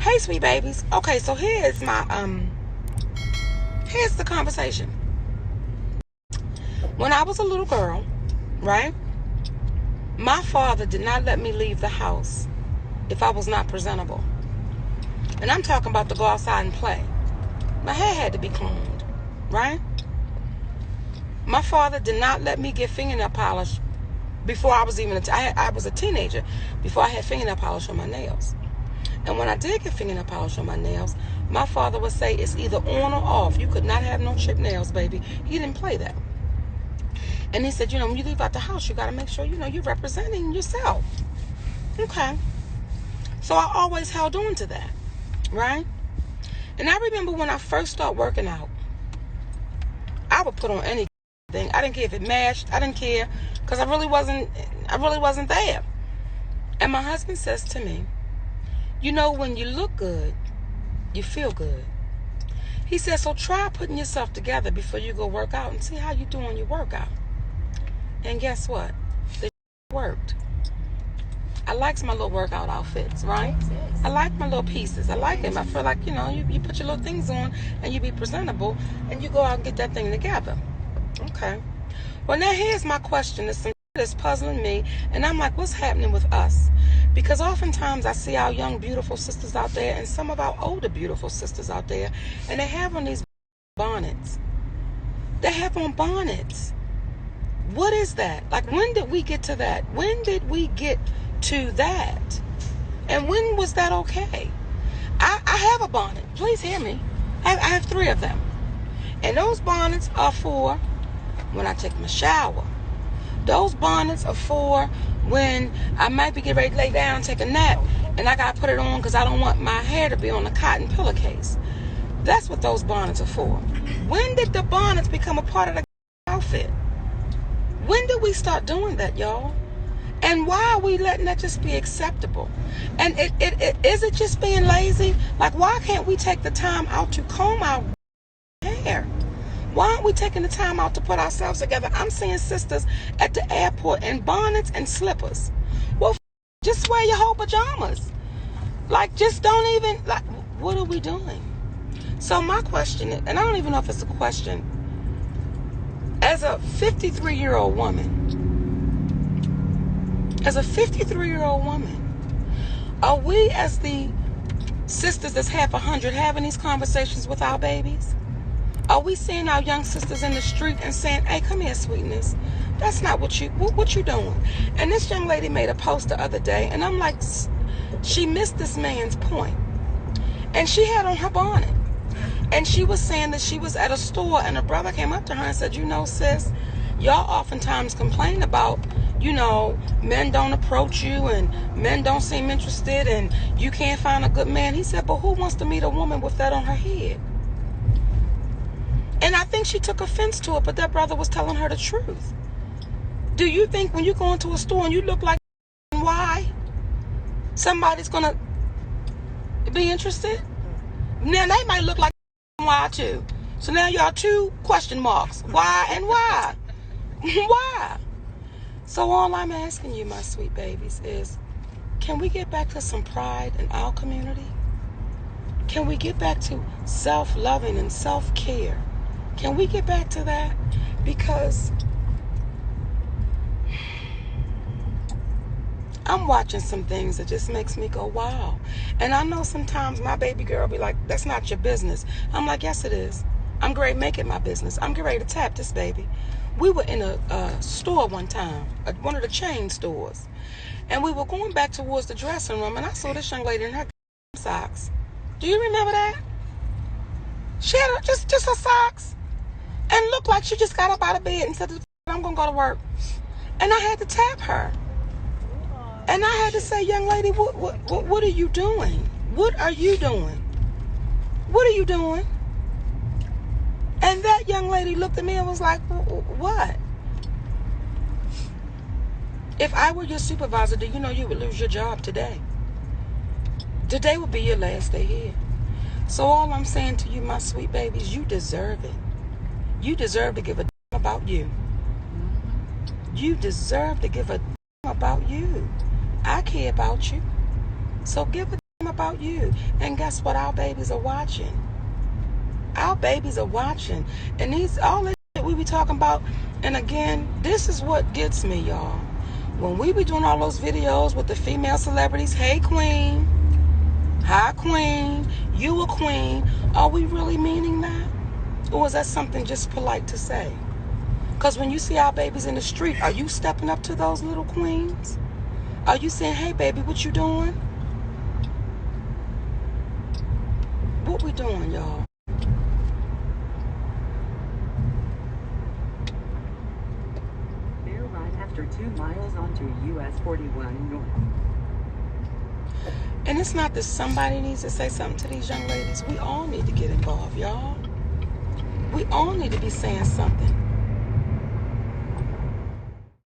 Hey, sweet babies. Okay, so here's my here's the conversation. When I was a little girl, right? My father did not let me leave the house if I was not presentable. And I'm talking about to go outside and play. My hair had to be combed, right? My father did not let me get fingernail polish before I was even I was a teenager before I had fingernail polish on my nails. And when I did get fingernail polish on my nails, my father would say it's either on or off. You could not have no chipped nails, baby. He didn't play that. And he said, when you leave out the house, you got to make sure, you're representing yourself. Okay. So I always held on to that, right? And I remember when I first started working out, I would put on anything. I didn't care if it matched. I didn't care because I really wasn't there. And my husband says to me, when you look good, you feel good. He says, so try putting yourself together before you go work out and see how you do on your workout. And guess what? It worked. I liked my little workout outfits, right? I like my little pieces. I like them. I feel like, you put your little things on and you be presentable and you go out and get that thing together. Okay. Well, now here's my question. There's some that's puzzling me, and I'm like, what's happening with us? Because oftentimes I see our young, beautiful sisters out there and some of our older, beautiful sisters out there, and they have on these bonnets. They have on bonnets. What is that? Like, when did we get to that? When did we get to that? And when was that okay? I have a bonnet. Please hear me. I have 3 of them. And those bonnets are for when I take my shower. Those bonnets are for when I might be getting ready to lay down and take a nap, and I got to put it on because I don't want my hair to be on a cotton pillowcase. That's what those bonnets are for. When did the bonnets become a part of the outfit? When did we start doing that, y'all? And why are we letting that just be acceptable? And is it just being lazy? Like, why can't we take the time out to comb our hair? Why aren't we taking the time out to put ourselves together? I'm seeing sisters at the airport in bonnets and slippers. Well, just wear your whole pajamas. Like, just don't even, like, what are we doing? So my question is, and I don't even know if it's a question, as a 53-year-old woman, are we as the sisters that's half 100 having these conversations with our babies? Are we seeing our young sisters in the street and saying, hey, come here, sweetness. That's not what you doing. And this young lady made a post the other day, and I'm like, she missed this man's point. And she had on her bonnet. And she was saying that she was at a store, and a brother came up to her and said, sis, y'all oftentimes complain about, men don't approach you and men don't seem interested and you can't find a good man. He said, but who wants to meet a woman with that on her head? And I think she took offense to it, but that brother was telling her the truth. Do you think when you go into a store and you look like why, somebody's going to be interested? Now, they might look like why too. So now y'all 2 question marks. Why and why? Why? So all I'm asking you, my sweet babies, is can we get back to some pride in our community? Can we get back to self-loving and self-care? Can we get back to that? Because I'm watching some things that just makes me go, wow. And I know sometimes my baby girl be like, that's not your business. I'm like, yes, it is. I'm great, make it my business. I'm getting ready to tap this baby. We were in a store one time, one of the chain stores. And we were going back towards the dressing room, and I saw this young lady in her socks. Do you remember that? She had just her socks. And looked like she just got up out of bed and said, I'm going to go to work. And I had to tap her. And I had to say, young lady, what are you doing? What are you doing? What are you doing? And that young lady looked at me and was like, what? If I were your supervisor, do you know you would lose your job today? Today would be your last day here. So all I'm saying to you, my sweet babies, you deserve it. You deserve to give a damn about you. You deserve to give a damn about you. I care about you. So give a about you. And guess what? Our babies are watching. Our babies are watching. And all this shit we be talking about. And again, this is what gets me, y'all. When we be doing all those videos with the female celebrities, hey queen, hi queen, you a queen, are we really meaning that? Or is that something just polite to say? Because when you see our babies in the street, are you stepping up to those little queens? Are you saying, hey baby, what you doing? What we doing, y'all? Bear right after 2 miles onto US 41 North. And it's not that somebody needs to say something to these young ladies. We all need to get involved, y'all. We all need to be saying something.